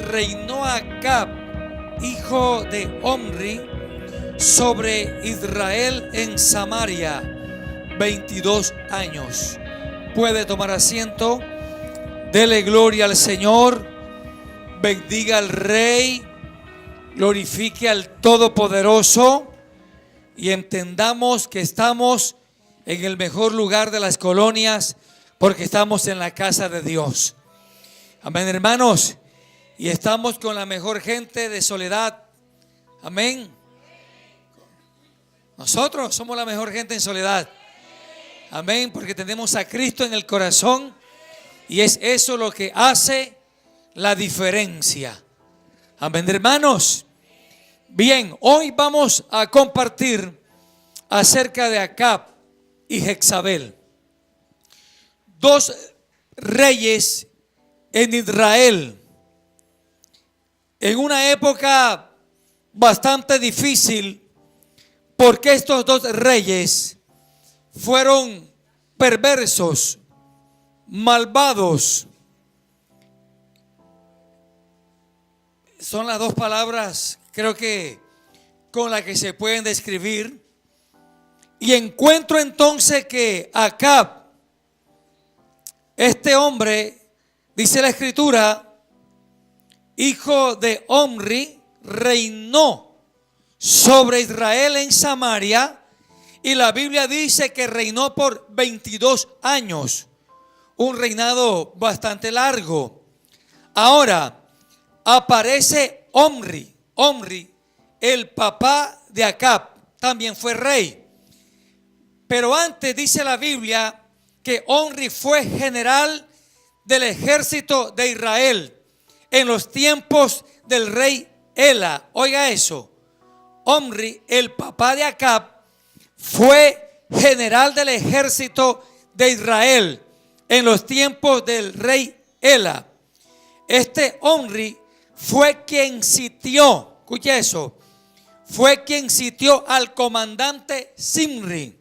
reinó Acab, hijo de Omri, sobre Israel en Samaria 22 años. Puede tomar asiento. Dele gloria al Señor. Bendiga al Rey. Glorifique al Todopoderoso. Y entendamos que estamos en el mejor lugar de las colonias, porque estamos en la casa de Dios. Amén, hermanos. Y estamos con la mejor gente de Soledad. Amén. Nosotros somos la mejor gente en Soledad. Amén, porque tenemos a Cristo en el corazón. Y es eso lo que hace la diferencia. Amén, hermanos. Bien, hoy vamos a compartir acerca de Acab y Jezabel, dos reyes en Israel, en una época bastante difícil, porque estos dos reyes fueron perversos, malvados. Son las dos palabras, creo que, con las que se pueden describir. Y encuentro entonces que Acab, este hombre, dice la Escritura, hijo de Omri, reinó sobre Israel en Samaria. Y la Biblia dice que reinó por 22 años. Un reinado bastante largo. Ahora aparece Omri. Omri, el papá de Acab, también fue rey. Pero antes dice la Biblia que Omri fue general del ejército de Israel en los tiempos del rey Ela. Oiga eso. Omri, el papá de Acab, fue general del ejército de Israel en los tiempos del rey Ela. Este Omri fue quien sitió, escucha eso, fue quien sitió al comandante Zimri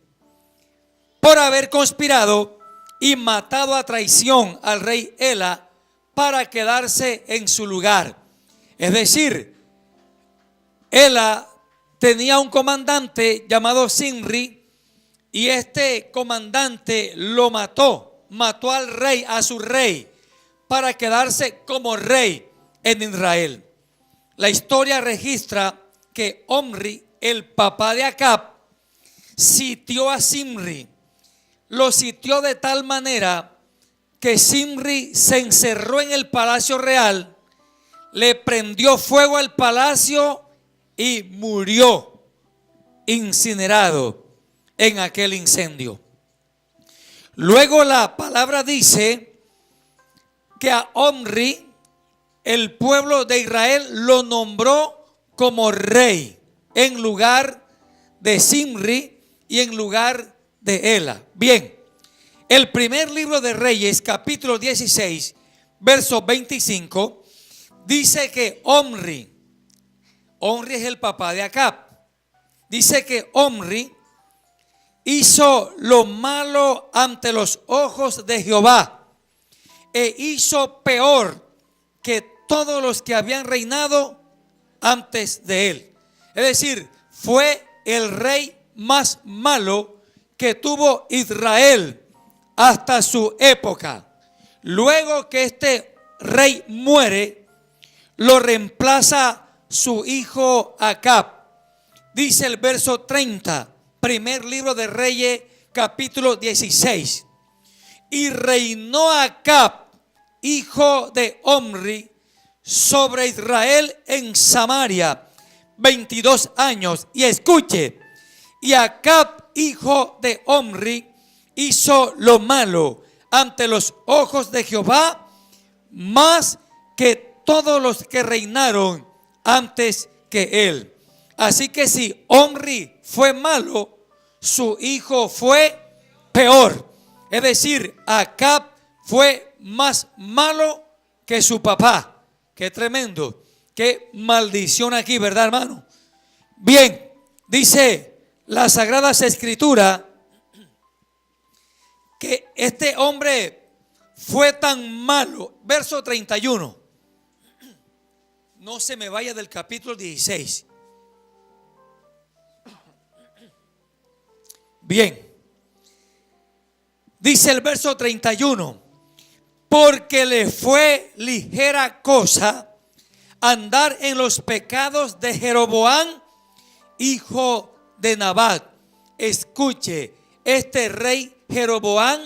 por haber conspirado y matado a traición al rey Ela para quedarse en su lugar. Es decir, Ela tenía un comandante llamado Zimri, y este comandante lo mató al rey, a su rey, para quedarse como rey en Israel. La historia registra que Omri, el papá de Acab, sitió a Zimri. Lo sitió de tal manera que Zimri se encerró en el palacio real, le prendió fuego al palacio y murió incinerado en aquel incendio. Luego la palabra dice que a Omri, el pueblo de Israel lo nombró como rey en lugar de Zimri y en lugar de Ela. Bien, el primer libro de Reyes, capítulo 16, verso 25, dice que Omri es el papá de Acab. Dice que Omri hizo lo malo ante los ojos de Jehová e hizo peor que todos los que habían reinado antes de él. Es decir, fue el rey más malo que tuvo Israel hasta su época. Luego que este rey muere, lo reemplaza su hijo Acab. Dice el verso 30, primer libro de Reyes, capítulo 16. Y reinó Acab, hijo de Omri, sobre Israel en Samaria 22 años. Y escuche, y Acab, hijo de Omri, hizo lo malo ante los ojos de Jehová, más que todos los que reinaron antes que él. Así que si Omri fue malo, su hijo fue peor. Es decir, Acab fue más malo que su papá. Qué tremendo, qué maldición aquí, ¿verdad, hermano? Bien, dice la Sagrada Escritura que este hombre fue tan malo. Verso 31. No se me vaya del capítulo 16. Bien. Dice el verso 31. Porque le fue ligera cosa andar en los pecados de Jeroboam, hijo de Nabat. Escuche, este rey Jeroboam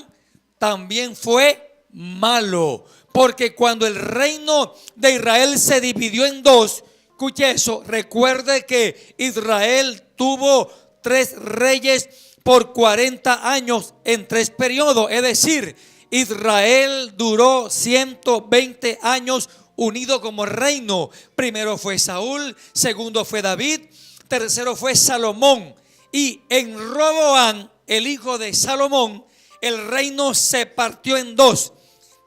también fue malo, porque cuando el reino de Israel se dividió en dos, escuche eso, recuerde que Israel tuvo 3 reyes por 40 años en 3 periodos, es decir, Israel duró 120 años unido como reino. Primero fue Saúl, segundo fue David, tercero fue Salomón. Y en Roboam, el hijo de Salomón, el reino se partió en 2.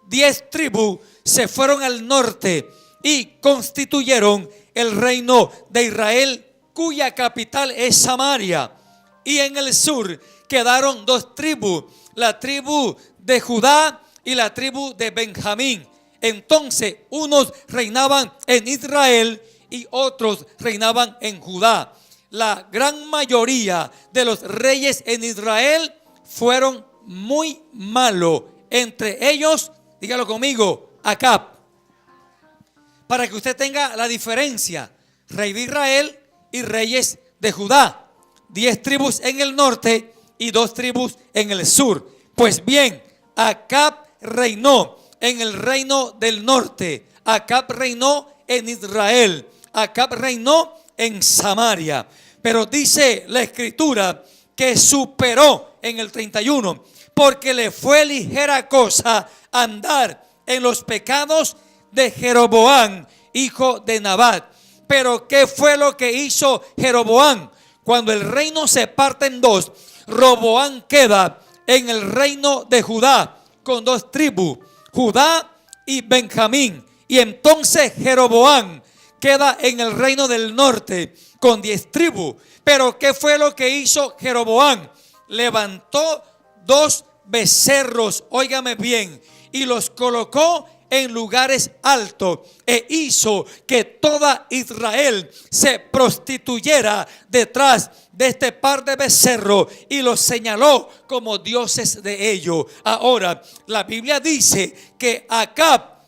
10 tribus se fueron al norte y constituyeron el reino de Israel, cuya capital es Samaria. Y en el sur quedaron 2 tribus, la tribu de Judá y la tribu de Benjamín. Entonces unos reinaban en Israel y otros reinaban en Judá. La gran mayoría de los reyes en Israel fueron muy malos. Entre ellos, dígalo conmigo, Acab. Para que usted tenga la diferencia, rey de Israel y reyes de Judá. 10 tribus en el norte y 2 tribus en el sur. Pues bien, Acab reinó en el reino del norte. Acab reinó en Israel. Acab reinó en Samaria. Pero dice la escritura que superó en el 31, porque le fue ligera cosa andar en los pecados de Jeroboam, hijo de Nabat. Pero ¿qué fue lo que hizo Jeroboam? Cuando el reino se parte en 2, Roboam queda en el reino de Judá con 2 tribus, Judá y Benjamín. Y entonces Jeroboam queda en el reino del norte con 10 tribus. Pero ¿qué fue lo que hizo Jeroboam? Levantó 2 becerros, óigame bien, y los colocó en lugares altos e hizo que toda Israel se prostituyera detrás de este par de becerros y los señaló como dioses de ellos. Ahora, la Biblia dice que Acab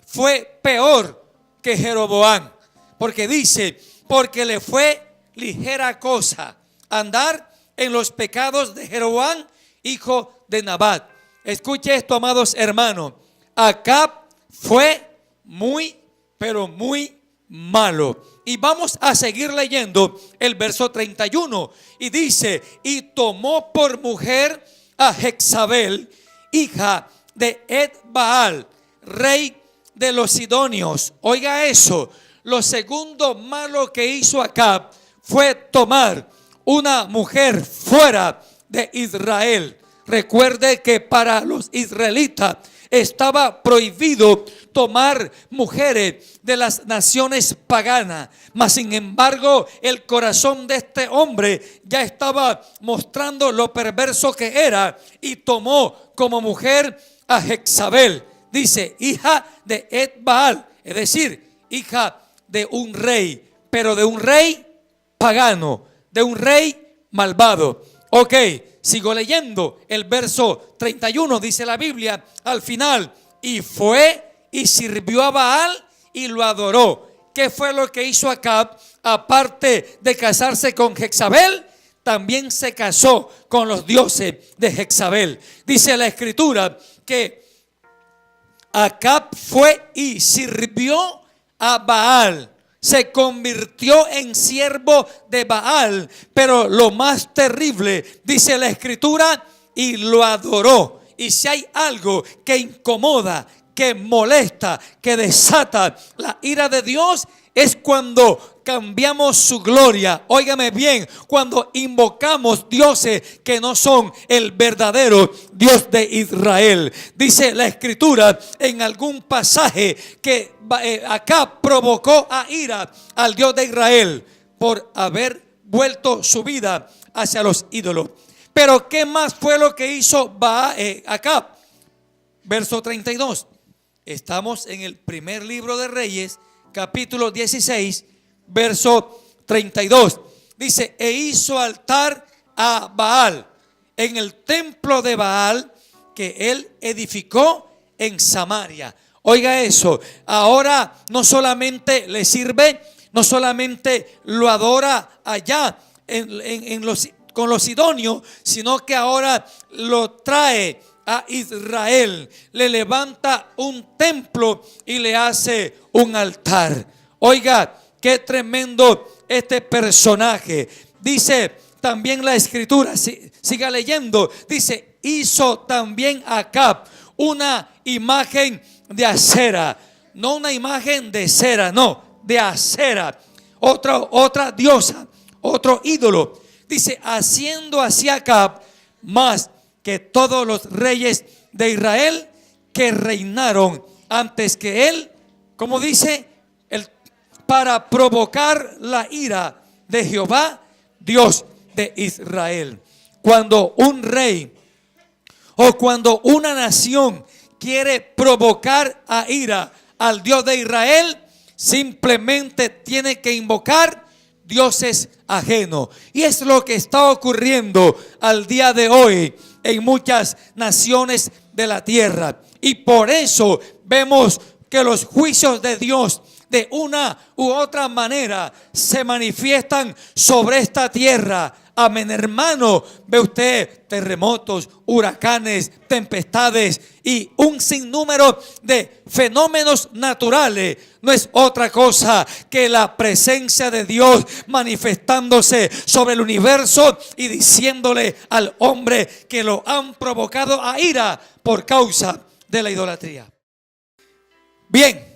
fue peor que Jeroboam, porque dice, porque le fue ligera cosa andar en los pecados de Jeroboam, hijo de Nabat. Escuche esto, amados hermanos. Acab fue muy, pero muy malo. Y vamos a seguir leyendo el verso 31. Y dice, y tomó por mujer a Jezabel, hija de Etbaal, rey de los sidonios. Oiga eso. Lo segundo malo que hizo Acab fue tomar una mujer fuera de Israel. Recuerde que para los israelitas estaba prohibido tomar mujeres de las naciones paganas. Mas sin embargo, el corazón de este hombre ya estaba mostrando lo perverso que era y tomó como mujer a Jezabel. Dice, hija de Etbaal, es decir, hija de un rey, pero de un rey pagano, de un rey malvado. Ok, sigo leyendo el verso 31, dice la Biblia al final, y fue y sirvió a Baal y lo adoró. ¿Qué fue lo que hizo Acab? Aparte de casarse con Jezabel, también se casó con los dioses de Jezabel. Dice la escritura que Acab fue y sirvió a Baal. Se convirtió en siervo de Baal, pero lo más terrible, dice la escritura, y lo adoró. Y si hay algo que incomoda, que molesta, que desata la ira de Dios, es cuando cambiamos su gloria. Óigame bien, cuando invocamos dioses que no son el verdadero Dios de Israel. Dice la escritura en algún pasaje que acá provocó a ira al Dios de Israel por haber vuelto su vida hacia los ídolos. Pero ¿qué más fue lo que hizo Acab? Verso 32. Estamos en el primer libro de Reyes, capítulo 16, verso 32. Dice, e hizo altar a Baal en el templo de Baal que él edificó en Samaria. Oiga eso, ahora no solamente le sirve, no solamente lo adora allá con los sidonios, sino que ahora lo trae a Israel, le levanta un templo y le hace un altar. Oiga, qué tremendo este personaje. Dice también la escritura, siga leyendo, dice, hizo también Acab una imagen de acera, no una imagen de cera, no, de acera, otra diosa, otro ídolo. Dice, haciendo así Acab más que todos los reyes de Israel que reinaron antes que él, como dice, para provocar la ira de Jehová, Dios de Israel. Cuando un rey o cuando una nación quiere provocar a ira al Dios de Israel, simplemente tiene que invocar dioses ajenos. Y es lo que está ocurriendo al día de hoy en muchas naciones de la tierra. Y por eso vemos que los juicios de Dios de una u otra manera se manifiestan sobre esta tierra. Amén, hermano. Ve usted terremotos, huracanes, tempestades y un sinnúmero de fenómenos naturales. No es otra cosa que la presencia de Dios manifestándose sobre el universo y diciéndole al hombre que lo han provocado a ira por causa de la idolatría. Bien,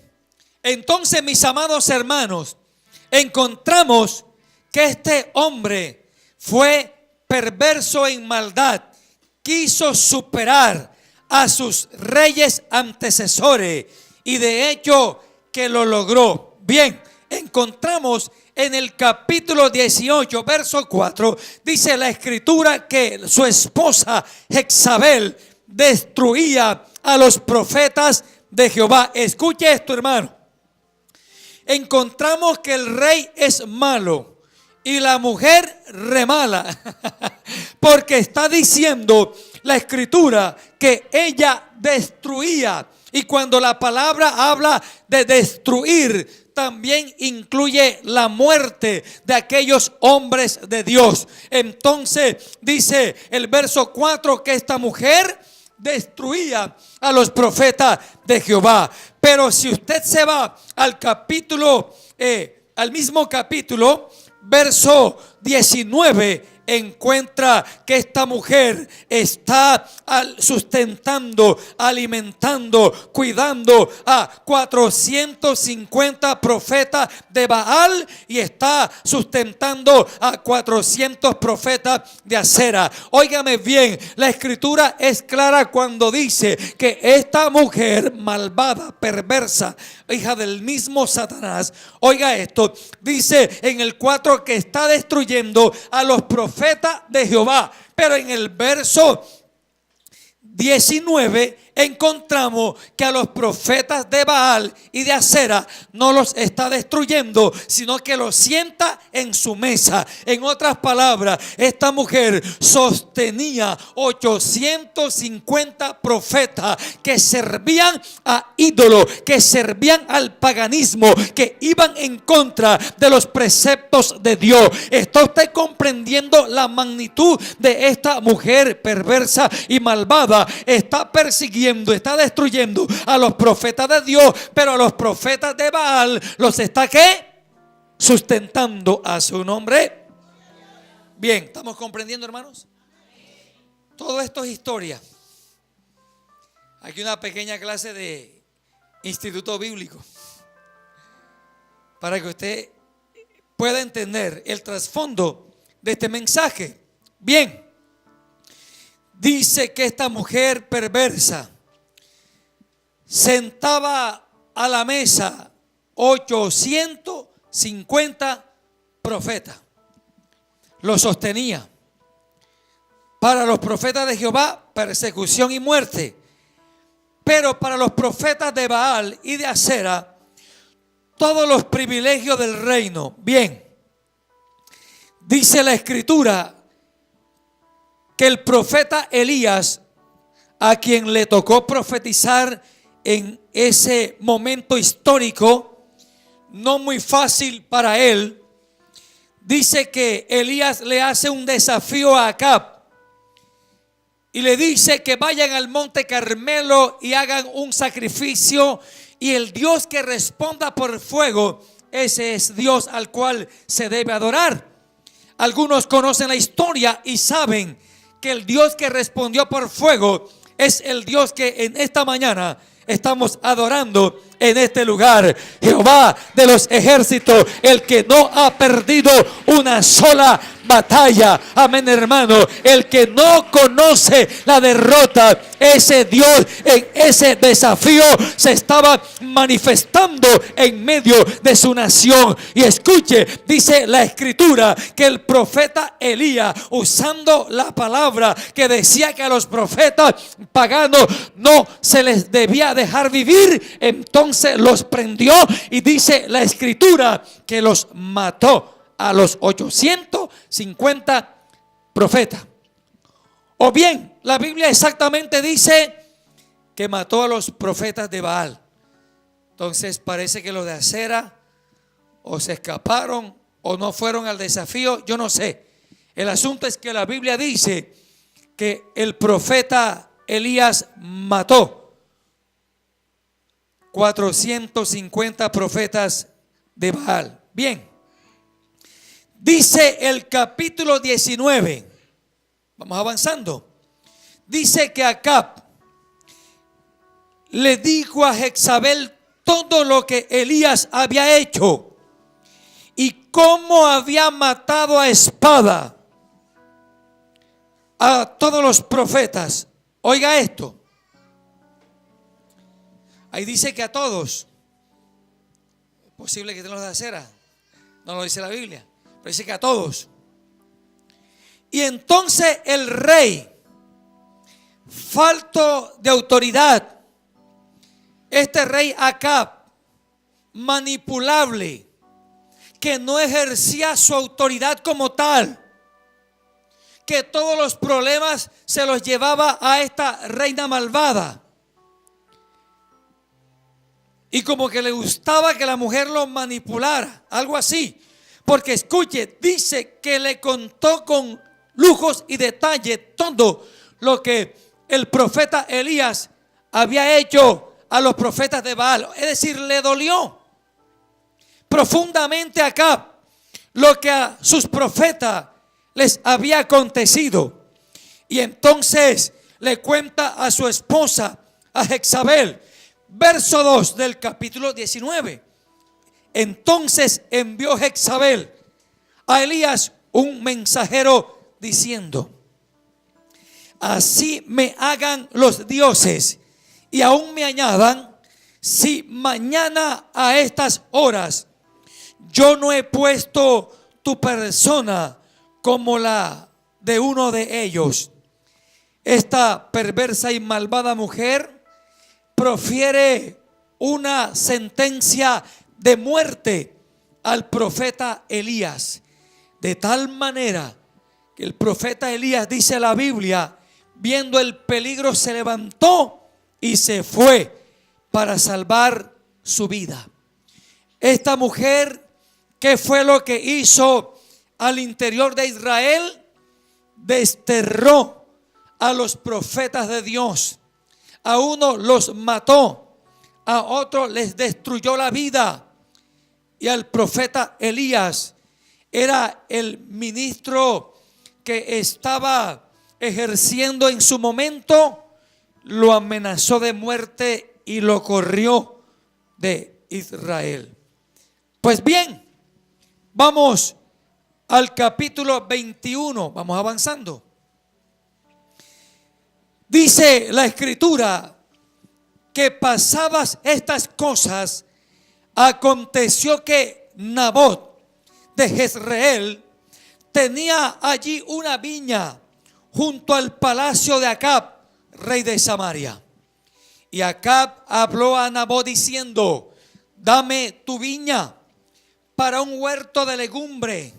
entonces, mis amados hermanos, encontramos que este hombre fue perverso en maldad, quiso superar a sus reyes antecesores y de hecho que lo logró. Bien, encontramos en el capítulo 18, verso 4, dice la escritura que su esposa Jezabel destruía a los profetas de Jehová. Escuche esto, hermano. Encontramos que el rey es malo y la mujer remala, porque está diciendo la escritura que ella destruía. Y cuando la palabra habla de destruir, también incluye la muerte de aquellos hombres de Dios. Entonces dice el verso 4 que esta mujer destruía a los profetas de Jehová. Pero si usted se va al capítulo, al mismo capítulo, verso 19, encuentra que esta mujer está sustentando, alimentando, cuidando a 450 profetas de Baal y está sustentando a 400 profetas de Acera. Óigame bien, la escritura es clara cuando dice que esta mujer malvada, perversa, hija del mismo Satanás, oiga esto, dice en el 4 que está destruyendo a los profetas de Jehová. Pero en el verso 19 encontramos que a los profetas de Baal y de Acera no los está destruyendo, sino que los sienta en su mesa. En otras palabras, esta mujer sostenía 850 profetas que servían a ídolos, que servían al paganismo, que iban en contra de los preceptos de Dios. ¿Está usted comprendiendo la magnitud de esta mujer perversa y malvada? Está persiguiendo, está destruyendo a los profetas de Dios, pero a los profetas de Baal los está ¿qué? Sustentando a su nombre. Bien, ¿estamos comprendiendo, hermanos? Todo esto es historia. Aquí una pequeña clase de instituto bíblico para que usted pueda entender el trasfondo de este mensaje. Bien, dice que esta mujer perversa sentaba a la mesa 850 profetas. Lo sostenía. Para los profetas de Jehová, persecución y muerte. Pero para los profetas de Baal y de Acera, todos los privilegios del reino. Bien, dice la Escritura que el profeta Elías, a quien le tocó profetizar en ese momento histórico, no muy fácil para él, dice que Elías le hace un desafío a Acab y le dice que vayan al monte Carmelo y hagan un sacrificio, y el Dios que responda por fuego, ese es Dios al cual se debe adorar. Algunos conocen la historia y saben que el Dios que respondió por fuego es el Dios que en esta mañana estamos adorando en este lugar. Jehová de los ejércitos, el que no ha perdido una sola batalla. Amén, hermano. El que no conoce la derrota, ese Dios en ese desafío se estaba manifestando en medio de su nación. Y escuche, dice la Escritura que el profeta Elías, usando la palabra que decía que a los profetas paganos no se les debía dejar vivir, entonces los prendió, y dice la Escritura que los mató a los 850 profetas. O bien, la Biblia exactamente dice que mató a los profetas de Baal. Entonces parece que los de Acera o se escaparon o no fueron al desafío, yo no sé. El asunto es que la Biblia dice que el profeta Elías mató 450 profetas de Baal. Bien, dice el capítulo 19, vamos avanzando. Dice que Acab le dijo a Jezabel todo lo que Elías había hecho y cómo había matado a espada a todos los profetas. Oiga esto. Ahí dice que a todos. Es posible que tengan los de Acera, no lo dice la Biblia, pero dice que a todos. Y entonces el rey, falto de autoridad, este rey Acab, manipulable, que no ejercía su autoridad como tal, que todos los problemas se los llevaba a esta reina malvada. Y como que le gustaba que la mujer lo manipulara, algo así. Porque escuche, dice que le contó con lujos y detalles todo lo que el profeta Elías había hecho a los profetas de Baal. Es decir, le dolió profundamente a Acab lo que a sus profetas les había acontecido. Y entonces le cuenta a su esposa, a Jezabel, verso 2 del capítulo 19. Entonces envió Jezabel a Elías un mensajero diciendo: así me hagan los dioses y aún me añadan, si mañana a estas horas yo no he puesto tu persona como la de uno de ellos. Esta perversa y malvada mujer profiere una sentencia de muerte al profeta Elías, de tal manera que el profeta Elías, dice la Biblia, viendo el peligro se levantó y se fue para salvar su vida. Esta mujer, ¿qué fue lo que hizo al interior de Israel? Desterró a los profetas de Dios. A uno los mató, a otro les destruyó la vida. Y al profeta Elías, era el ministro que estaba ejerciendo en su momento, lo amenazó de muerte y lo corrió de Israel. Pues bien, vamos al capítulo 21, vamos avanzando. Dice la Escritura que pasadas estas cosas, aconteció que Nabot de Jezreel tenía allí una viña junto al palacio de Acab, rey de Samaria. Y Acab habló a Nabot diciendo: dame tu viña para un huerto de legumbre,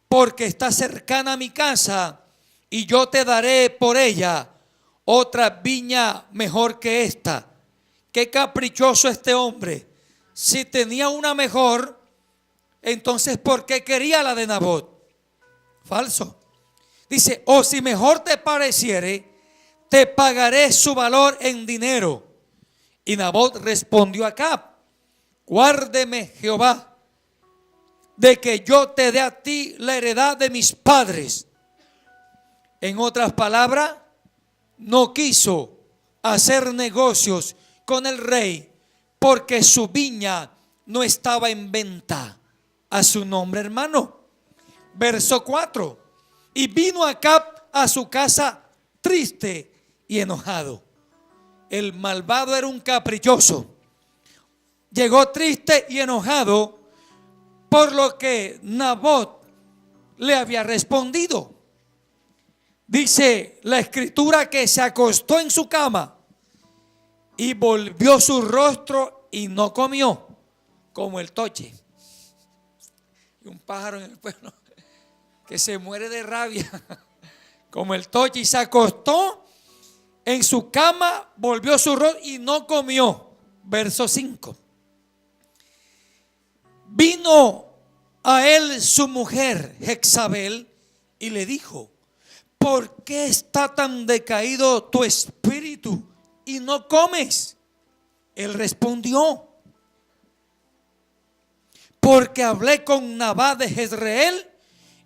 porque está cercana a mi casa, y yo te daré por ella otra viña mejor que esta. Qué caprichoso este hombre. Si tenía una mejor, entonces ¿por qué quería la de Nabot? Falso. Dice, o si mejor te pareciere, te pagaré su valor en dinero. Y Nabot respondió a Acab, guárdeme Jehová de que yo te dé a ti la heredad de mis padres. En otras palabras, no quiso hacer negocios con el rey porque su viña no estaba en venta a su nombre, hermano. Verso 4. Y vino Acab a su casa triste y enojado. El malvado era un caprichoso. Llegó triste y enojado por lo que Nabot le había respondido. Dice la escritura que se acostó en su cama y volvió su rostro y no comió, como el toche. Y un pájaro en el pueblo que se muere de rabia, como el toche, y se acostó en su cama, volvió su rostro y no comió. Verso 5. Vino a él su mujer Jezabel y le dijo, ¿por qué está tan decaído tu espíritu y no comes? Él respondió, porque hablé con Nabat de Jezreel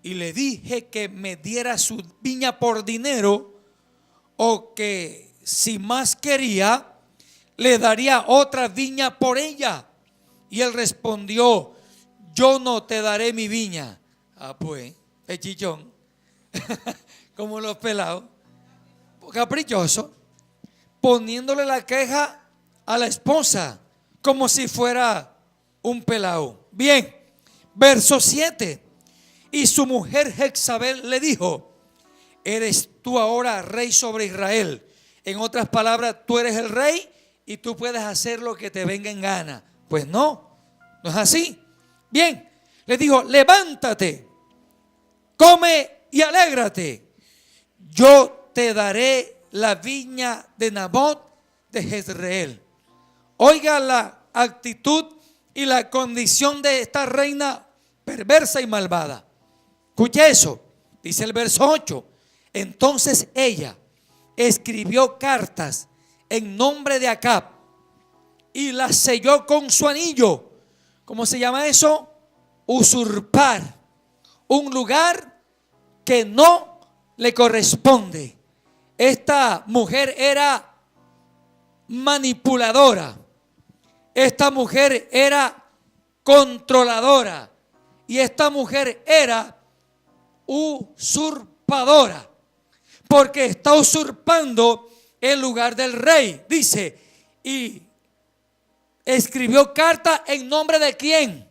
y le dije que me diera su viña por dinero, o que si más quería, le daría otra viña por ella. Y él respondió, yo no te daré mi viña. Ah, pues, el chichón, como los pelados, caprichoso, poniéndole la queja a la esposa como si fuera un pelado. Bien, verso 7. Y su mujer Jezabel le dijo, ¿eres tú ahora rey sobre Israel? En otras palabras, tú eres el rey y tú puedes hacer lo que te venga en gana. Pues no, no es así. Bien, le dijo, levántate, come y alégrate. Yo te daré la viña de Nabot de Jezreel. Oiga la actitud y la condición de esta reina perversa y malvada. Escuche eso, dice el verso 8. Entonces ella escribió cartas en nombre de Acab y las selló con su anillo. ¿Cómo se llama eso? Usurpar un lugar que no le corresponde. Esta mujer era manipuladora. Esta mujer era controladora. Y esta mujer era usurpadora, porque está usurpando el lugar del rey. Dice, y escribió carta en nombre de quién.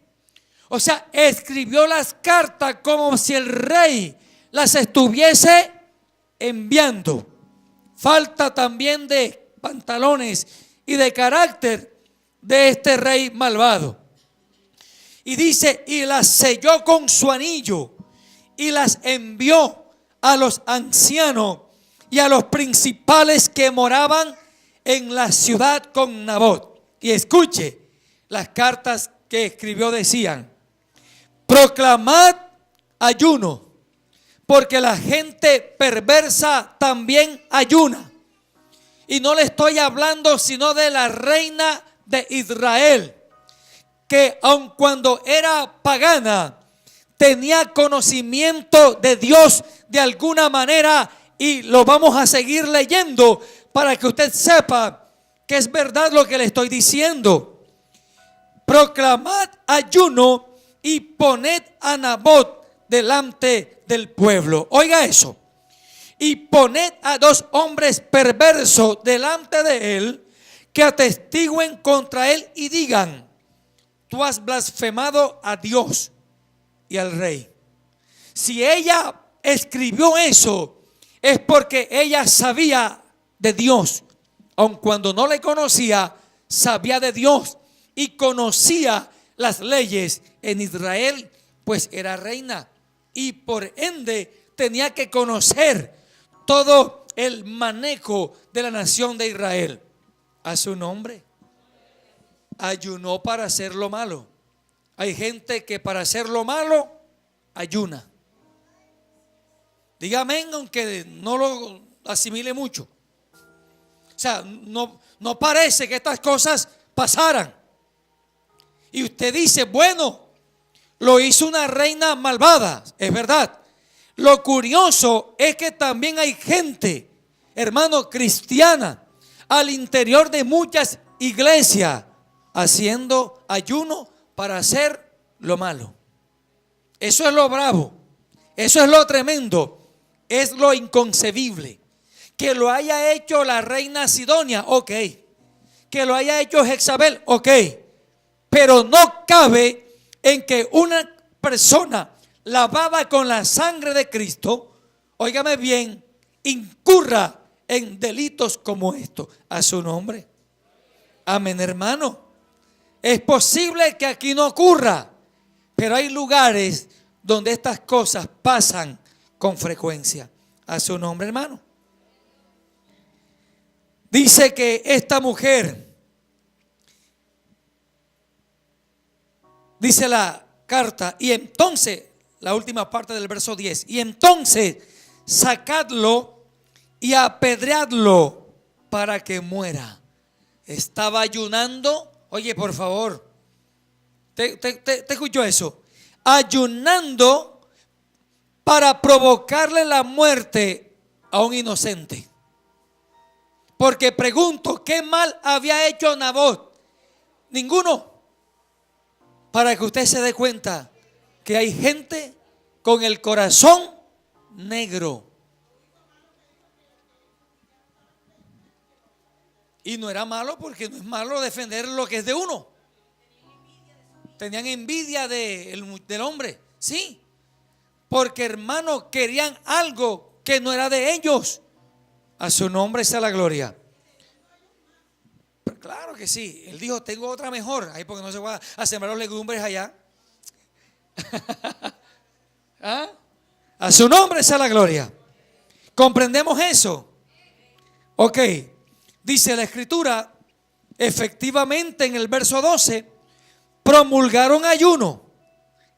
O sea, escribió las cartas como si el rey las estuviese enviando. Falta también de pantalones y de carácter de este rey malvado. Y dice, y las selló con su anillo y las envió a los ancianos y a los principales que moraban en la ciudad con Nabot. Y escuche, las cartas que escribió decían, proclamad ayuno, porque la gente perversa también ayuna. Y no le estoy hablando sino de la reina de Israel, que aun cuando era pagana, tenía conocimiento de Dios de alguna manera, y lo vamos a seguir leyendo para que usted sepa que es verdad lo que le estoy diciendo. Proclamad ayuno y poned a Nabot delante del pueblo. Oiga eso. Y poned a 2 hombres perversos delante de él, que atestiguen contra él y digan, tú has blasfemado a Dios y al rey. Si ella escribió eso, es porque ella sabía de Dios. Aun cuando no le conocía, sabía de Dios y conocía las leyes en Israel, pues era reina y por ende tenía que conocer todo el manejo de la nación de Israel. A su nombre. Ayunó para hacer lo malo. Hay gente que para hacer lo malo ayuna. Diga amén, aunque no lo asimile mucho. O sea, no parece que estas cosas pasaran. Y usted dice, bueno, lo hizo una reina malvada, es verdad. Lo curioso es que también hay gente, hermano, cristiana, al interior de muchas iglesias, haciendo ayuno para hacer lo malo. Eso es lo bravo, eso es lo tremendo, es lo inconcebible. Que lo haya hecho la reina Sidonia, ok. Que lo haya hecho Jezabel, ok. Pero no cabe en que una persona lavada con la sangre de Cristo, óigame bien, incurra en delitos como estos. A su nombre. Amén, hermano. Es posible que aquí no ocurra, pero hay lugares donde estas cosas pasan con frecuencia. A su nombre, hermano. Dice que esta mujer, dice la carta, y entonces, la última parte del verso 10, y entonces sacadlo y apedreadlo para que muera. Estaba ayunando, oye por favor, ¿te escuchó eso? Ayunando para provocarle la muerte a un inocente. Porque pregunto, ¿qué mal había hecho Nabot? Ninguno. Para que usted se dé cuenta que hay gente con el corazón negro. Y no era malo, porque no es malo defender lo que es de uno. Tenían envidia del hombre, sí. Porque hermano, querían algo que no era de ellos. A su nombre sea la gloria. Pero claro que sí. Él dijo, tengo otra mejor. Ahí porque no se va a sembrar los legumbres allá. ¿Ah? A su nombre sea la gloria. ¿Comprendemos eso? Ok. Dice la escritura, efectivamente en el verso 12, promulgaron ayuno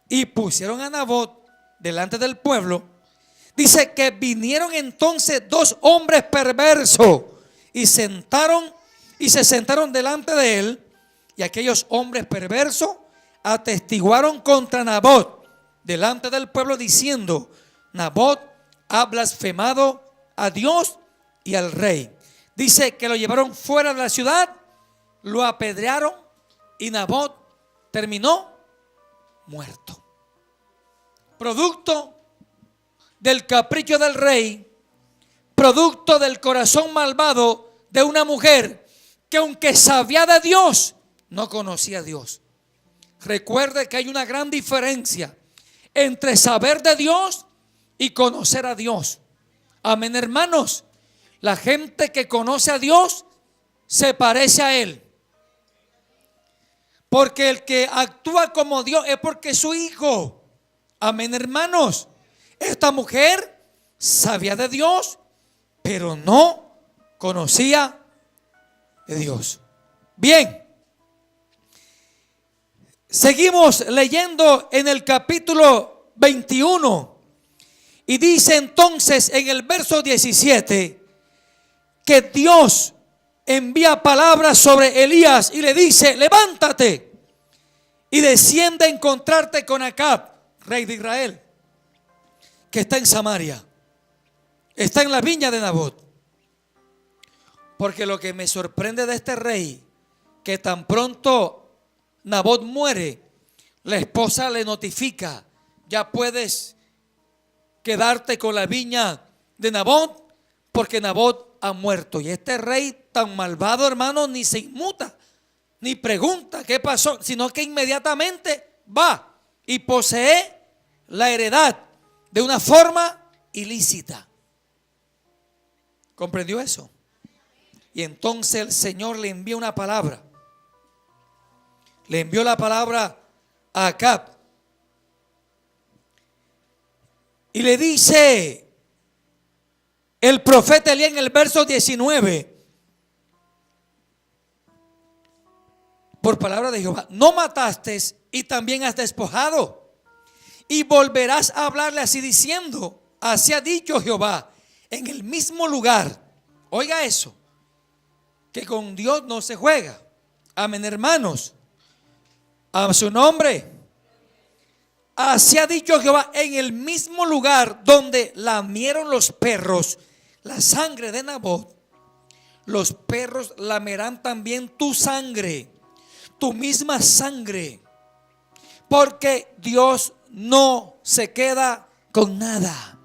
y pusieron a Nabot delante del pueblo. Dice que vinieron entonces dos hombres perversos y se sentaron delante de él, y aquellos hombres perversos atestiguaron contra Nabot delante del pueblo diciendo, Nabot ha blasfemado a Dios y al rey. Dice que lo llevaron fuera de la ciudad, lo apedrearon y Nabot terminó muerto. Producto del capricho del rey, producto del corazón malvado de una mujer que aunque sabía de Dios, no conocía a Dios. Recuerde que hay una gran diferencia entre saber de Dios y conocer a Dios. Amén, hermanos. La gente que conoce a Dios se parece a Él. Porque el que actúa como Dios es porque es su hijo. Amén, hermanos. Esta mujer sabía de Dios, pero no conocía de Dios. Bien. Seguimos leyendo en el capítulo 21. Y dice entonces en el verso 17 que Dios envía palabras sobre Elías y le dice, levántate y desciende a encontrarte con Acab, rey de Israel, que está en Samaria, está en la viña de Nabot. Porque lo que me sorprende de este rey, que tan pronto Nabot muere, la esposa le notifica, ya puedes quedarte con la viña de Nabot, porque Nabot ha muerto. Y este rey tan malvado, hermano, ni se inmuta, ni pregunta qué pasó, sino que inmediatamente va y posee la heredad de una forma ilícita. ¿Comprendió eso? Y entonces el Señor le envía una palabra. le envió la palabra a Acab. Y le dice el profeta Elías en el verso 19, por palabra de Jehová: no mataste y también has despojado. Y volverás a hablarle así diciendo: así ha dicho Jehová, en el mismo lugar. Oiga eso, que con Dios no se juega. Amén, hermanos. A su nombre. Así ha dicho Jehová: en el mismo lugar donde lamieron los perros la sangre de Nabot, los perros lamerán también tu sangre, tu misma sangre, porque Dios no se queda con nada.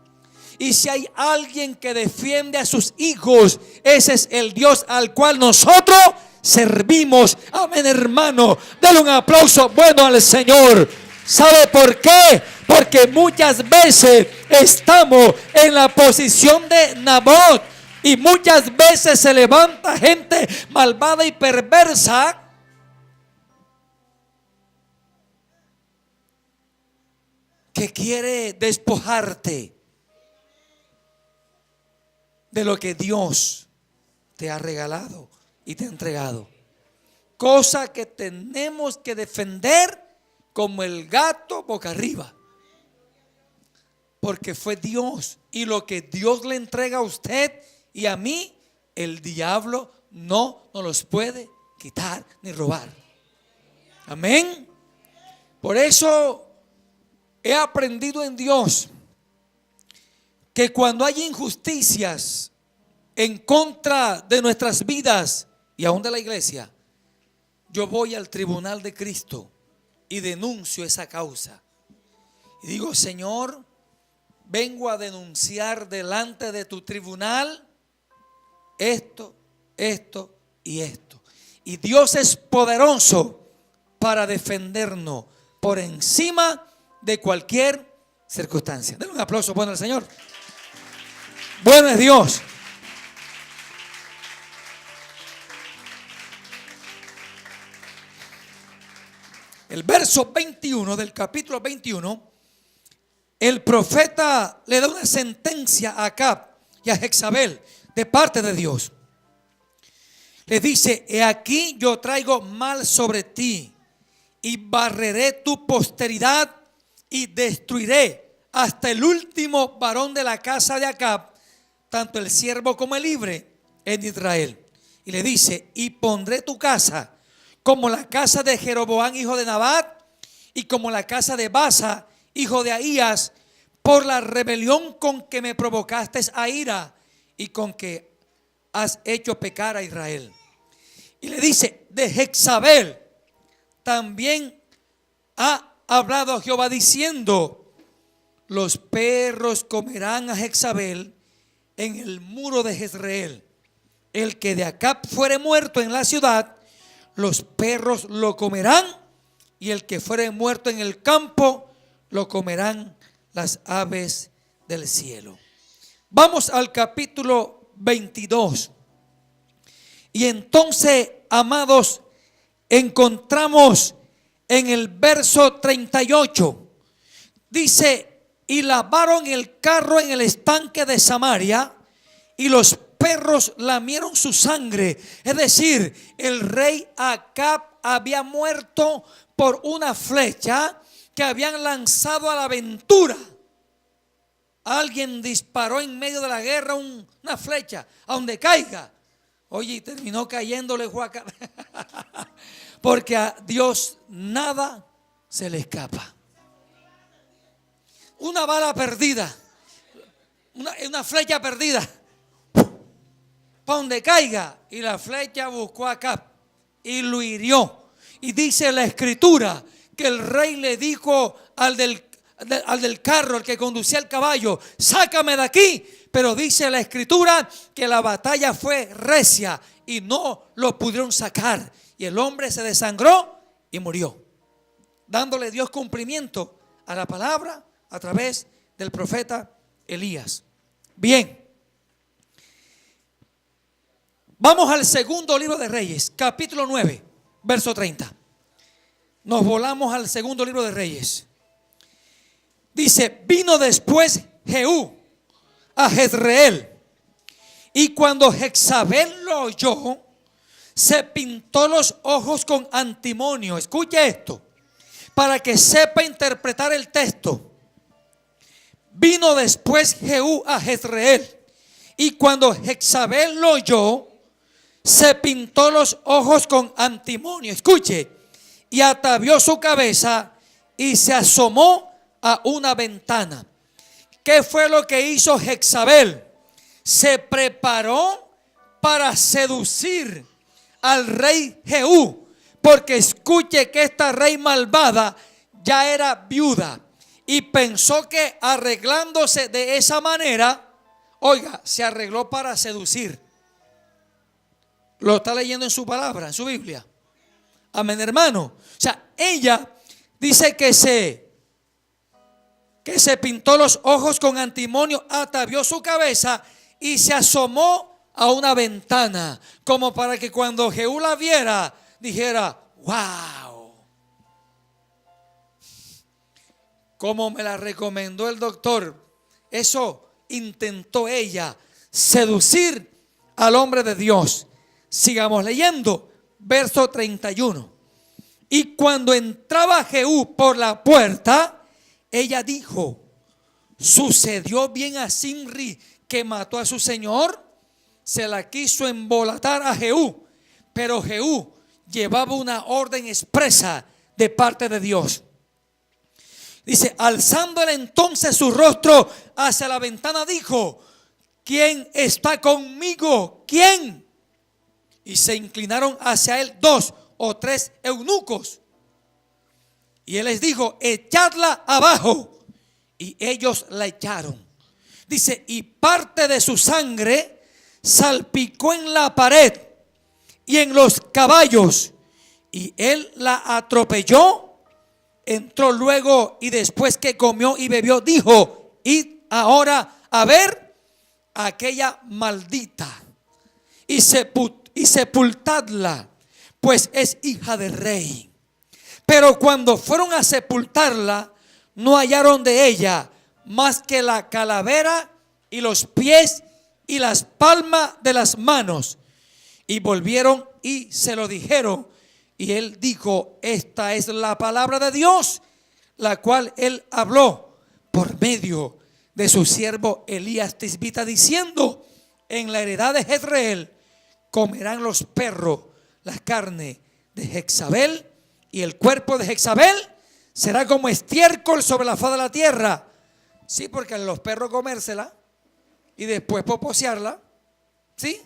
Y si hay alguien que defiende a sus hijos, ese es el Dios al cual nosotros servimos. Amén, hermano. Dale un aplauso bueno al Señor. ¿Sabe por qué? Porque muchas veces estamos en la posición de Nabot y muchas veces se levanta gente malvada y perversa que quiere despojarte de lo que Dios te ha regalado y te ha entregado. Cosa que tenemos que defender como el gato boca arriba. Porque fue Dios, y lo que Dios le entrega a usted y a mí, el diablo no nos los puede quitar ni robar. Amén. Por eso he aprendido en Dios que cuando hay injusticias en contra de nuestras vidas y aún de la iglesia, yo voy al tribunal de Cristo y denuncio esa causa. Y digo: Señor, vengo a denunciar delante de tu tribunal esto, esto y esto. Y Dios es poderoso para defendernos por encima de cualquier circunstancia. Denle un aplauso bueno al Señor. Bueno es Dios. El verso 21 del capítulo 21, el profeta le da una sentencia a Acab y a Jezabel de parte de Dios. Le dice: he aquí yo traigo mal sobre ti y barreré tu posteridad y destruiré hasta el último varón de la casa de Acab, tanto el siervo como el libre en Israel. Y le dice: y pondré tu casa como la casa de Jeroboam hijo de Nabat y como la casa de Basa hijo de Ahías, por la rebelión con que me provocaste a ira y con que has hecho pecar a Israel. Y le dice: de Jezabel también ha hablado Jehová diciendo: los perros comerán a Jezabel en el muro de Jezreel. El que de Acab fuere muerto en la ciudad, los perros lo comerán, y el que fuere muerto en el campo, lo comerán las aves del cielo. Vamos al capítulo 22. Y entonces, amados, encontramos en el verso 38, dice: y lavaron el carro en el estanque de Samaria, y los perros lamieron su sangre. Es decir, el rey Acab había muerto por una flecha que habían lanzado a la aventura. Alguien disparó en medio de la guerra una flecha a donde caiga. Oye, y terminó cayéndole Joacab. Porque a Dios nada se le escapa. Una bala perdida, una flecha perdida, para donde caiga. Y la flecha buscó a Acab y lo hirió. Y dice la escritura que el rey le dijo al del carro, el que conducía el caballo: sácame de aquí. Pero dice la escritura que la batalla fue recia y no lo pudieron sacar. Y el hombre se desangró y murió, dándole Dios cumplimiento a la palabra a través del profeta Elías. Bien, vamos al segundo libro de Reyes, capítulo 9, verso 30. nos volamos al segundo libro de Reyes. Dice, vino después Jehú a Jezreel, y cuando Jezabel lo oyó, se pintó los ojos con antimonio. Escuche esto, para que sepa interpretar el texto. Vino después Jehú a Jezreel, y cuando Jezabel lo oyó, se pintó los ojos con antimonio. Escuche, y atavió su cabeza y se asomó a una ventana. ¿Qué fue lo que hizo Jezabel? Se preparó para seducir al rey Jehú, porque escuche que esta rey malvada ya era viuda y pensó que arreglándose de esa manera, oiga, se arregló para seducir. Lo está leyendo en su palabra, en su Biblia. Amén, hermano. O sea, ella dice que se pintó los ojos con antimonio, atavió su cabeza y se asomó a una ventana, como para que cuando Jehú la viera, dijera, wow. Como me la recomendó el doctor, eso intentó ella, seducir al hombre de Dios. Sigamos leyendo, verso 31. Y cuando entraba Jehú por la puerta, ella dijo, ¿sucedió bien a Zimri que mató a su señor? Se la quiso embolatar a Jehú, pero Jehú llevaba una orden expresa de parte de Dios. Dice, alzándole entonces su rostro hacia la ventana, dijo, ¿quién está conmigo? ¿Quién? Y se inclinaron hacia él 2 o 3 eunucos. Y él les dijo, echadla abajo. Y ellos la echaron. Dice, y parte de su sangre salpicó en la pared y en los caballos. Y él la atropelló. Entró luego y después que comió y bebió, dijo, id ahora a ver a aquella maldita y sepultadla, pues es hija del rey. Pero cuando fueron a sepultarla, no hallaron de ella más que la calavera y los pies y las palmas de las manos. Y volvieron y se lo dijeron. Y él dijo, esta es la palabra de Dios, la cual él habló por medio de su siervo Elías Tisbita, diciendo, en la heredad de Jezreel comerán los perros la carne de Jezabel, y el cuerpo de Jezabel será como estiércol sobre la faz de la tierra. Sí, porque a los perros comérsela y después poposearla, ¿sí?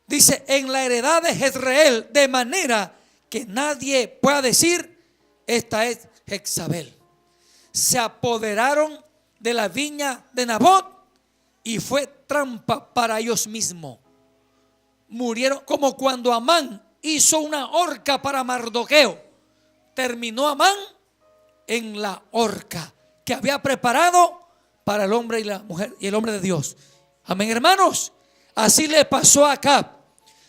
Dice, en la heredad de Jezreel, de manera que nadie pueda decir, esta es Jezabel. Se apoderaron de la viña de Nabot y fue trampa para ellos mismos. Murieron como cuando Amán hizo una horca para Mardoqueo. Terminó Amán en la horca que había preparado para el hombre y la mujer y el hombre de Dios. Amén, hermanos. Así le pasó a Acab.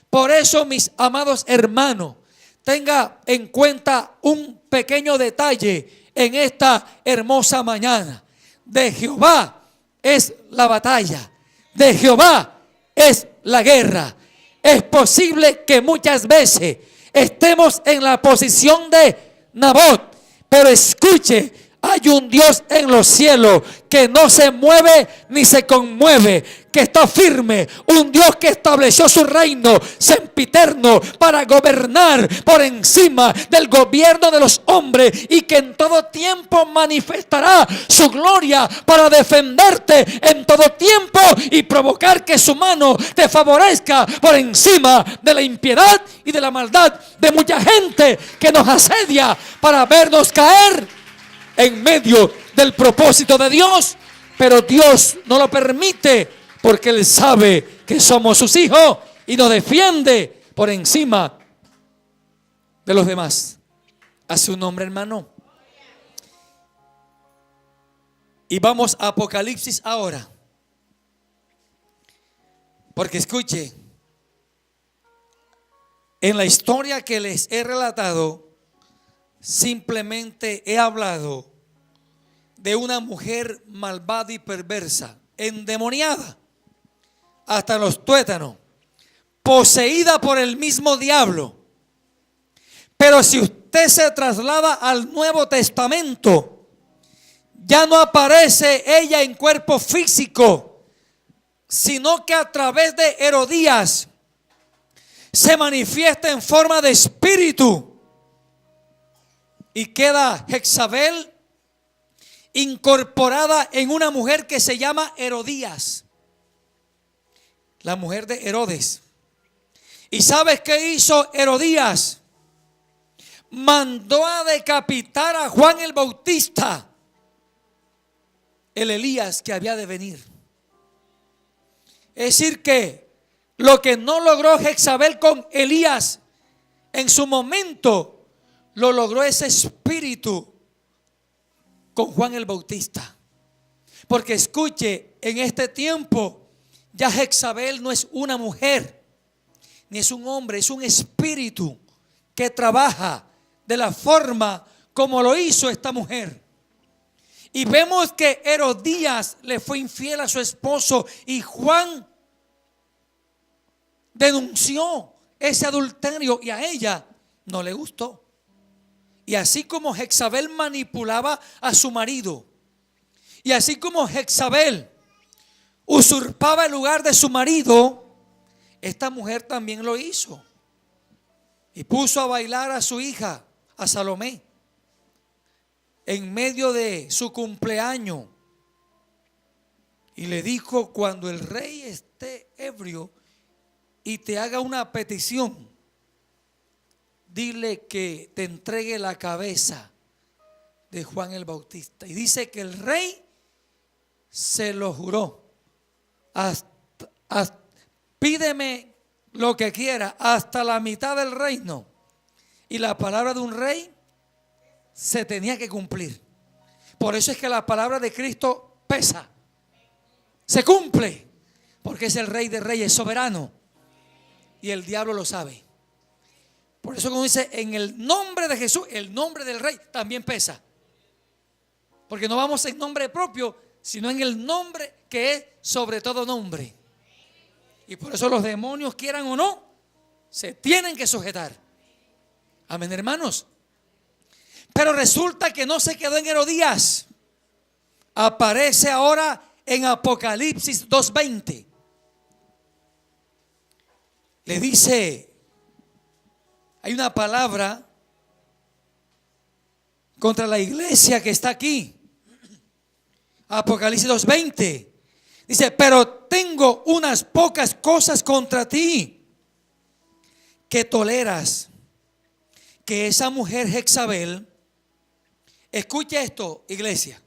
Por eso, mis amados hermanos, tenga en cuenta un pequeño detalle en esta hermosa mañana. De Jehová es la batalla, de Jehová es la guerra. Es posible que muchas veces estemos en la posición de Nabot, pero escuche, hay un Dios en los cielos que no se mueve ni se conmueve, que está firme, un Dios que estableció su reino sempiterno para gobernar por encima del gobierno de los hombres, y que en todo tiempo manifestará su gloria para defenderte en todo tiempo y provocar que su mano te favorezca por encima de la impiedad y de la maldad de mucha gente que nos asedia para vernos caer en medio del propósito de Dios. Pero Dios no lo permite, porque Él sabe que somos sus hijos y nos defiende por encima de los demás. A su nombre, hermano. Y vamos a Apocalipsis ahora. Porque escuche, en la historia que les he relatado, simplemente he hablado de una mujer malvada y perversa, endemoniada hasta los tuétanos, poseída por el mismo diablo. Pero si usted se traslada al Nuevo Testamento, ya no aparece ella en cuerpo físico, sino que a través de Herodías se manifiesta en forma de espíritu y queda Jezabel incorporada en una mujer que se llama Herodías, la mujer de Herodes. ¿Y sabes qué hizo Herodías? Mandó a decapitar a Juan el Bautista, el Elías que había de venir. Es decir que lo que no logró Jezabel con Elías en su momento, lo logró ese espíritu con Juan el Bautista. Porque escuche, en este tiempo ya Jezabel no es una mujer, ni es un hombre, es un espíritu que trabaja de la forma como lo hizo esta mujer. Y vemos que Herodías le fue infiel a su esposo y Juan denunció ese adulterio y a ella no le gustó. Y así como Jezabel manipulaba a su marido, y así como Jezabel usurpaba el lugar de su marido, esta mujer también lo hizo. Y puso a bailar a su hija, a Salomé, en medio de su cumpleaños. Y le dijo: cuando el rey esté ebrio y te haga una petición, dile que te entregue la cabeza de Juan el Bautista. Y dice que el rey se lo juró. Pídeme lo que quiera, hasta la mitad del reino. Y la palabra de un rey se tenía que cumplir. Por eso es que la palabra de Cristo pesa, se cumple, porque es el Rey de Reyes, soberano, y el diablo lo sabe. Por eso cuando dice en el nombre de Jesús, el nombre del Rey también pesa, porque no vamos en nombre propio, sino en el nombre que es sobre todo nombre. Y por eso los demonios, quieran o no, se tienen que sujetar. Amén, hermanos. Pero resulta que no se quedó en Herodías. Aparece ahora en Apocalipsis 2:20. Le dice, hay una palabra contra la iglesia que está aquí. Apocalipsis 2:20. Dice: pero tengo unas pocas cosas contra ti, que toleras que esa mujer Jezabel, escuche esto, iglesia,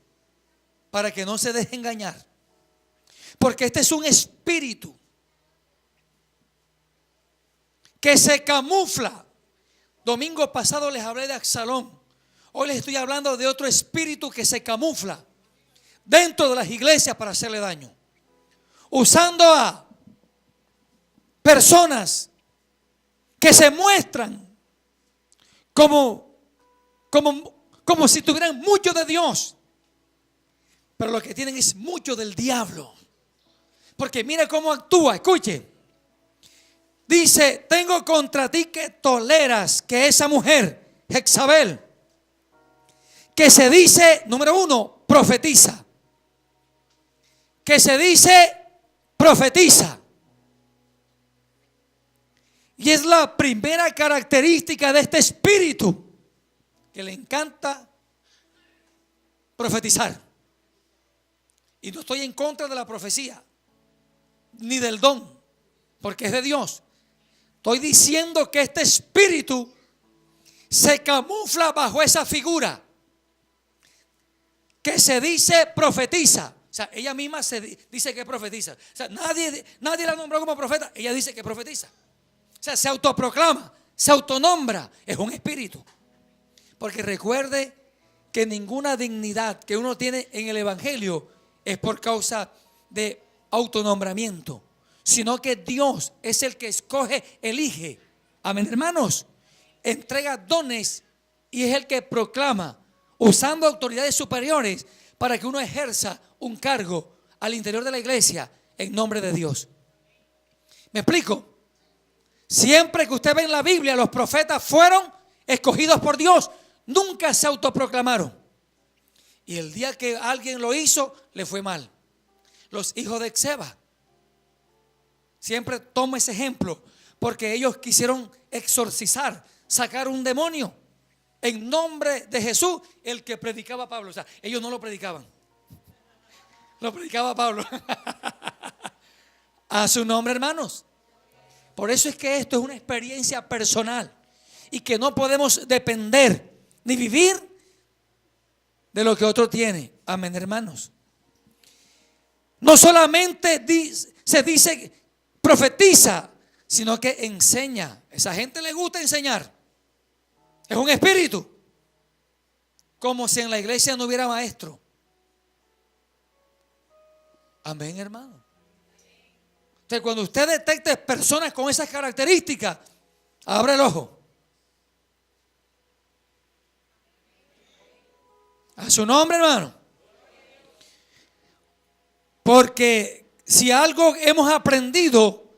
para que no se deje engañar, porque este es un espíritu que se camufla. Domingo pasado les hablé de Absalón. Hoy les estoy hablando de otro espíritu que se camufla dentro de las iglesias para hacerle daño, usando a personas que se muestran como si tuvieran mucho de Dios, pero lo que tienen es mucho del diablo. Porque mira cómo actúa, escuche. Dice: tengo contra ti que toleras que esa mujer, Jezabel, que se dice, número uno, profetiza. Que se dice profetiza. Y es la primera característica de este espíritu, que le encanta profetizar. Y no estoy en contra de la profecía, ni del don, porque es de Dios. Estoy diciendo que este espíritu se camufla bajo esa figura que se dice profetiza. O sea, ella misma se dice que profetiza. O sea, nadie la nombró como profeta. Ella dice que profetiza. O sea, se autoproclama, se autonombra. Es un espíritu. Porque recuerde que ninguna dignidad que uno tiene en el evangelio es por causa de autonombramiento, sino que Dios es el que escoge, elige. Amén, hermanos. Entrega dones y es el que proclama, usando autoridades superiores para que uno ejerza un cargo al interior de la iglesia en nombre de Dios. ¿Me explico? Siempre que usted ve en la Biblia, los profetas fueron escogidos por Dios, nunca se autoproclamaron. Y el día que alguien lo hizo, le fue mal. Los hijos de Seba. Siempre tomo ese ejemplo porque ellos quisieron exorcizar, sacar un demonio en nombre de Jesús, el que predicaba Pablo. O sea, ellos no lo predicaban, lo predicaba Pablo. A su nombre, hermanos. Por eso es que esto es una experiencia personal y que no podemos depender ni vivir de lo que otro tiene. Amén, hermanos. No solamente se dice profetiza, sino que enseña. A esa gente le gusta enseñar. Es un espíritu. Como si en la iglesia no hubiera maestro. Amén, hermano. Entonces, cuando usted detecte personas con esas características, abra el ojo. A su nombre, hermano. Porque si algo hemos aprendido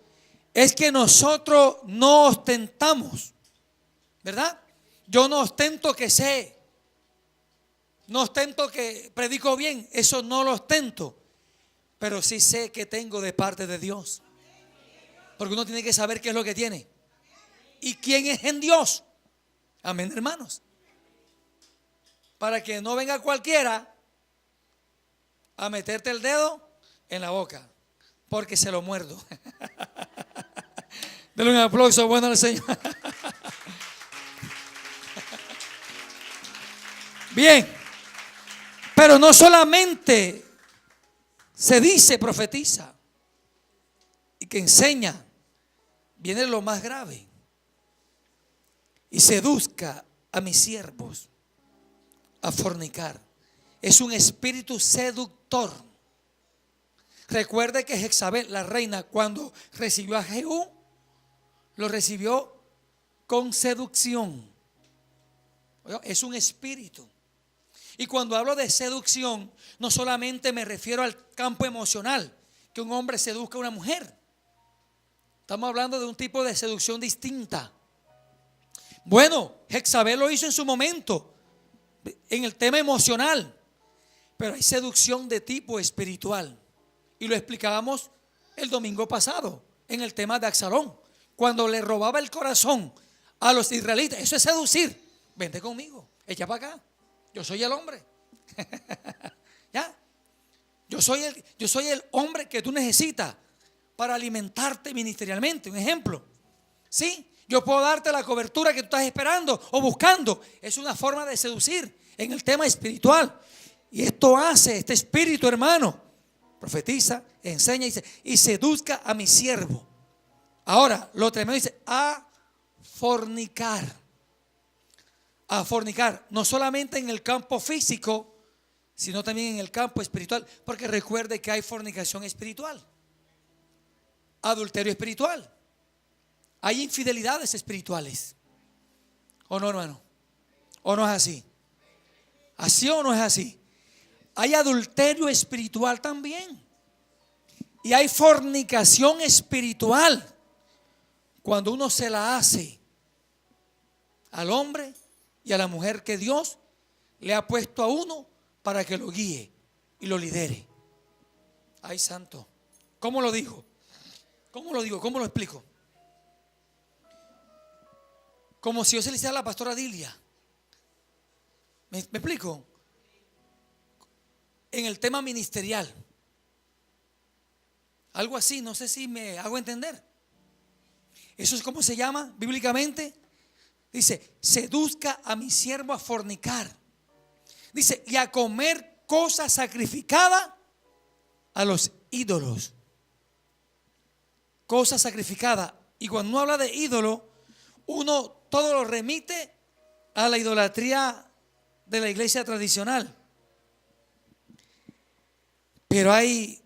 es que nosotros no ostentamos, ¿verdad? Yo no ostento que sé, no ostento que predico bien, eso no lo ostento, pero sí sé que tengo de parte de Dios. Porque uno tiene que saber qué es lo que tiene y quién es en Dios. Amén, hermanos. Para que no venga cualquiera a meterte el dedo en la boca, porque se lo muerdo. Denle un aplauso bueno al Señor. Bien, pero no solamente se dice profetiza y que enseña, viene lo más grave. Y seduzca a mis siervos a fornicar. Es un espíritu seductor. Recuerde que Jezabel, la reina, cuando recibió a Jehú, lo recibió con seducción. Es un espíritu. Y cuando hablo de seducción, no solamente me refiero al campo emocional, que un hombre seduzca a una mujer. Estamos hablando de un tipo de seducción distinta. Bueno, Jezabel lo hizo en su momento, en el tema emocional, pero hay seducción de tipo espiritual. Y lo explicábamos el domingo pasado en el tema de Absalón, cuando le robaba el corazón a los israelitas. Eso es seducir. Vente conmigo, echa para acá. Yo soy el hombre. ¿Ya? Yo soy el hombre que tú necesitas para alimentarte ministerialmente. Un ejemplo. ¿Sí? Yo puedo darte la cobertura que tú estás esperando o buscando. Es una forma de seducir en el tema espiritual. Y esto hace este espíritu, hermano. Profetiza, enseña y seduzca a mi siervo. Ahora, lo tremendo dice, a fornicar. A fornicar, no solamente en el campo físico, sino también en el campo espiritual. Porque recuerde que hay fornicación espiritual, adulterio espiritual, hay infidelidades espirituales. ¿O no, hermano? ¿O no es así? ¿Así o no es así? Hay adulterio espiritual también. Y hay fornicación espiritual. Cuando uno se la hace al hombre y a la mujer que Dios le ha puesto a uno para que lo guíe y lo lidere. Ay, santo. ¿Cómo lo digo? ¿Cómo lo digo? ¿Cómo lo explico? Como si yo se le hiciera a la pastora Dilia. ¿Me explico? En el tema ministerial. Algo así, no sé si me hago entender. Eso es como se llama bíblicamente. Dice, seduzca a mi siervo a fornicar. Dice, y a comer cosas sacrificadas a los ídolos. Cosas sacrificadas. Y cuando uno habla de ídolo, uno todo lo remite a la idolatría de la iglesia tradicional. Pero hay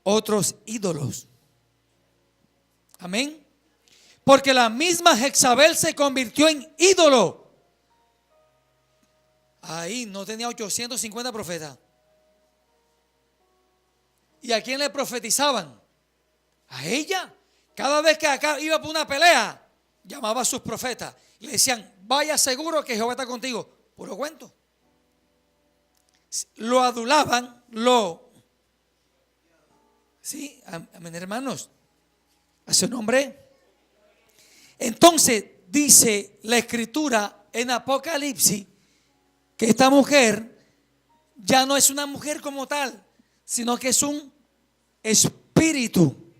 otros ídolos. Amén. Porque la misma Jezabel se convirtió en ídolo. Ahí no tenía 850 profetas. ¿Y a quién le profetizaban? A ella. Cada vez que acá iba por una pelea, llamaba a sus profetas y le decían: vaya seguro que Jehová está contigo. Puro cuento. Lo adulaban, sí, amén, hermanos, a su nombre. Entonces dice la escritura en Apocalipsis que esta mujer ya no es una mujer como tal, sino que es un espíritu.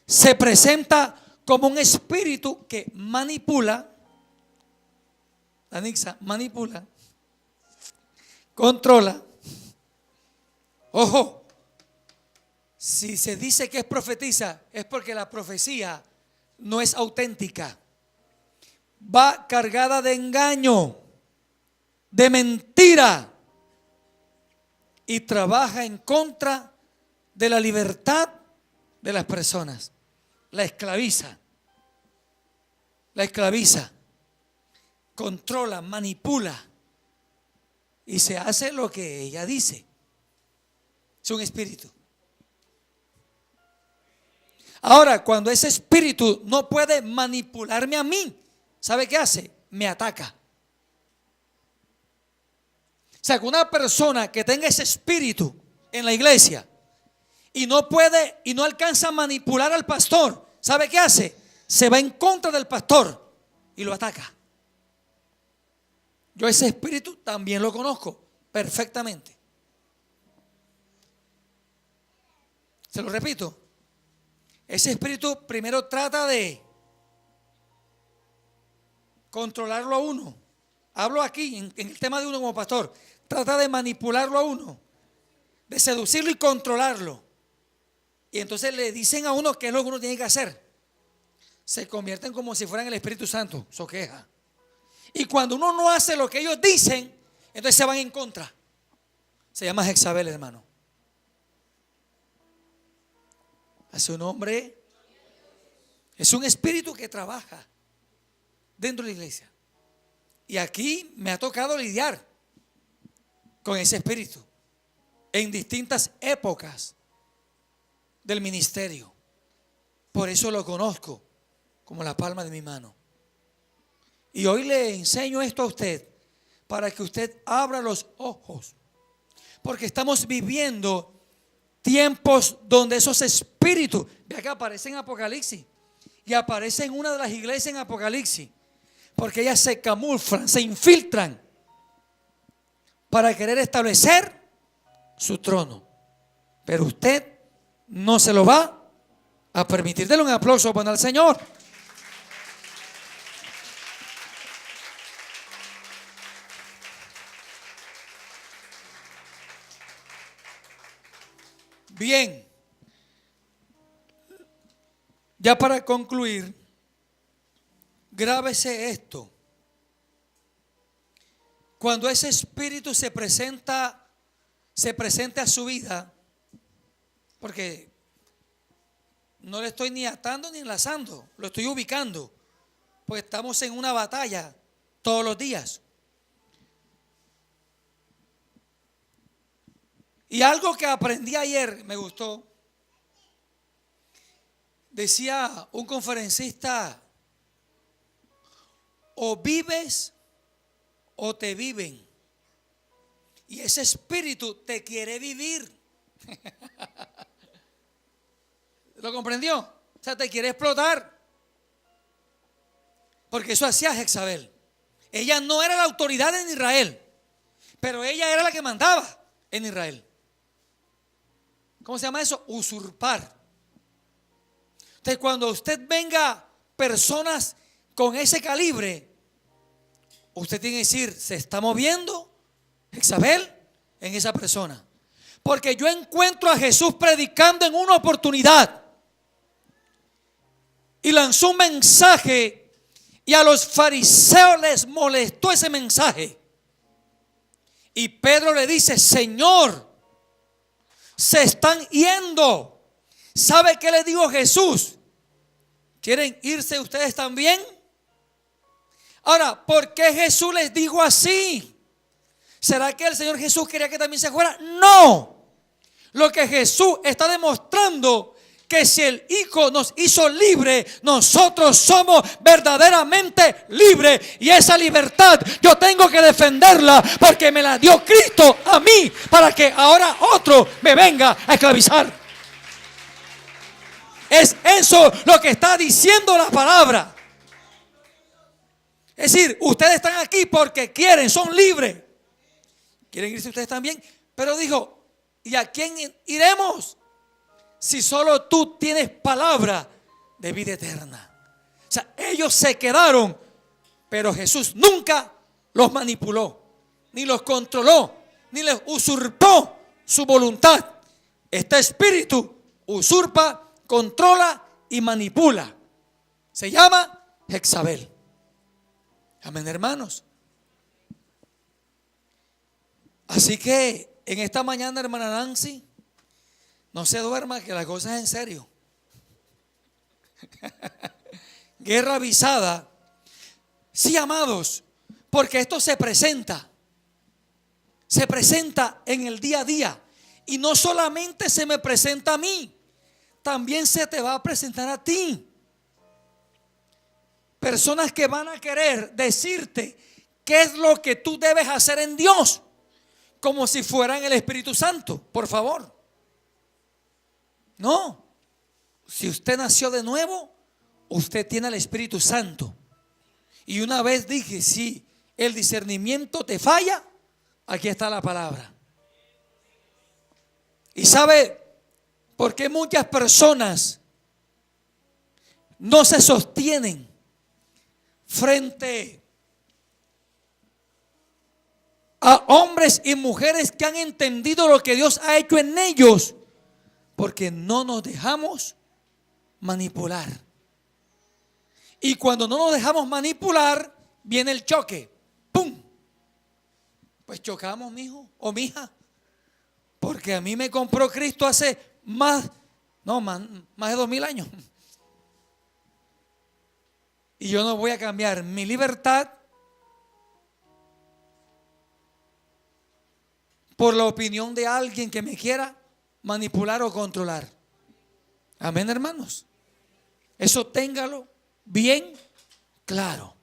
Se presenta como un espíritu que manipula, Anixa, manipula, controla. Ojo, si se dice que es profetiza, es porque la profecía no es auténtica. Va cargada de engaño, de mentira, y trabaja en contra de la libertad de las personas. La esclaviza, controla, manipula y se hace lo que ella dice. Es un espíritu. Ahora, cuando ese espíritu no puede manipularme a mí, ¿sabe qué hace? Me ataca. O sea, que una persona que tenga ese espíritu en la iglesia y no puede y no alcanza a manipular al pastor, ¿sabe qué hace? Se va en contra del pastor y lo ataca. Yo ese espíritu también lo conozco perfectamente. Se lo repito. Ese espíritu primero trata de controlarlo a uno. Hablo aquí en el tema de uno como pastor. Trata de manipularlo a uno, de seducirlo y controlarlo. Y entonces le dicen a uno qué es lo que uno tiene que hacer. Se convierten como si fueran el Espíritu Santo. Eso queja. Y cuando uno no hace lo que ellos dicen, entonces se van en contra. Se llama Jezabel, hermano. A su nombre. Es un espíritu que trabaja dentro de la iglesia. Y aquí me ha tocado lidiar con ese espíritu en distintas épocas del ministerio. Por eso lo conozco como la palma de mi mano. Y hoy le enseño esto a usted para que usted abra los ojos, porque estamos viviendo tiempos donde esos espíritus, ve acá, aparecen en Apocalipsis y aparece en una de las iglesias en Apocalipsis, porque ellas se camuflan, se infiltran para querer establecer su trono. Pero usted no se lo va a permitir. Denle un aplauso para el Señor. Bien, ya para concluir, grábese esto. Cuando ese espíritu se presente a su vida, porque no le estoy ni atando ni enlazando, lo estoy ubicando, porque estamos en una batalla todos los días. Y algo que aprendí ayer me gustó. Decía un conferencista: o vives o te viven. Y ese espíritu te quiere vivir. ¿Lo comprendió? O sea, te quiere explotar. Porque eso hacía Jezabel. Ella no era la autoridad en Israel, pero ella era la que mandaba en Israel. ¿Cómo se llama eso? Usurpar. Entonces, cuando usted venga personas con ese calibre, usted tiene que decir: se está moviendo Jezabel en esa persona. Porque yo encuentro a Jesús predicando en una oportunidad y lanzó un mensaje, y a los fariseos les molestó ese mensaje. Y Pedro le dice: Señor, se están yendo. ¿Sabe qué le dijo Jesús? ¿Quieren irse ustedes también? Ahora, ¿por qué Jesús les dijo así? ¿Será que el Señor Jesús quería que también se fuera? No. Lo que Jesús está demostrando, que si el Hijo nos hizo libre, nosotros somos verdaderamente libres. Y esa libertad yo tengo que defenderla, porque me la dio Cristo a mí, para que ahora otro me venga a esclavizar. Es eso lo que está diciendo la palabra. Es decir, ustedes están aquí porque quieren, son libres. ¿Quieren irse ustedes también? Pero dijo, ¿y a quién iremos? Si solo tú tienes palabra de vida eterna. O sea, ellos se quedaron, pero Jesús nunca los manipuló, ni los controló, ni les usurpó su voluntad. Este espíritu usurpa, controla y manipula. Se llama Jezabel. Amén, hermanos. Así que en esta mañana, hermana Nancy, no se duerma, que la cosa es en serio. Guerra avisada. Sí, amados, porque esto se presenta en el día a día. Y no solamente se me presenta a mí, también se te va a presentar a ti. Personas que van a querer decirte qué es lo que tú debes hacer en Dios, como si fueran el Espíritu Santo. Por favor. No. Si usted nació de nuevo, usted tiene el Espíritu Santo. Y una vez dije, si el discernimiento te falla, aquí está la palabra. ¿Y sabe por qué muchas personas no se sostienen frente a hombres y mujeres que han entendido lo que Dios ha hecho en ellos? Porque no nos dejamos manipular. Y cuando no nos dejamos manipular, viene el choque. ¡Pum! Pues chocamos, mijo o mija. Porque a mí me compró Cristo hace más de 2000 años. Y yo no voy a cambiar mi libertad por la opinión de alguien que me quiera manipular o controlar. Amén, hermanos. Eso téngalo bien claro.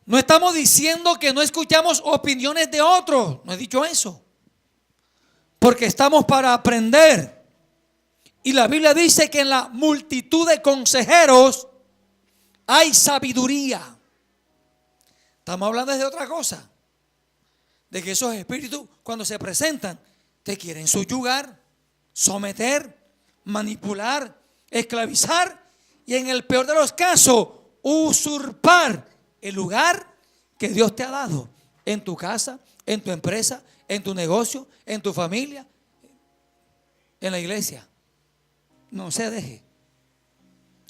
No estamos diciendo que no escuchamos opiniones de otros. No he dicho eso. Porque estamos para aprender. Y la Biblia dice que en la multitud de consejeros hay sabiduría. Estamos hablando de otra cosa. De que esos espíritus, cuando se presentan, te quieren subyugar, someter, manipular, esclavizar y en el peor de los casos, usurpar el lugar que Dios te ha dado en tu casa, en tu empresa, en tu negocio, en tu familia, en la iglesia. No se deje.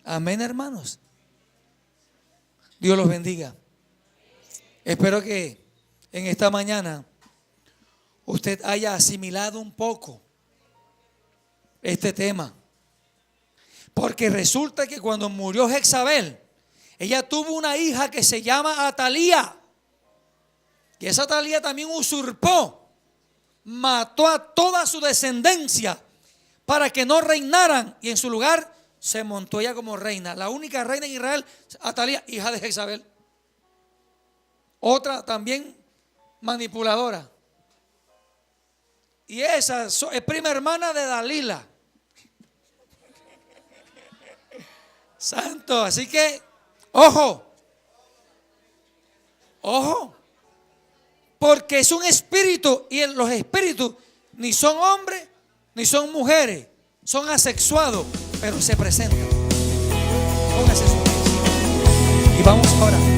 Amén, hermanos. Dios los bendiga. Espero que en esta mañana usted haya asimilado un poco este tema. Porque resulta que cuando murió Jezabel, ella tuvo una hija que se llama Atalía. Y esa Atalía también usurpó, mató a toda su descendencia para que no reinaran. Y en su lugar se montó ella como reina. La única reina en Israel, Atalía, hija de Jezabel. Otra también manipuladora. Y esa es prima hermana de Dalila. Santo, así que, ojo, porque es un espíritu y los espíritus ni son hombres ni son mujeres, son asexuados, pero se presentan con ese espíritu. Y vamos ahora.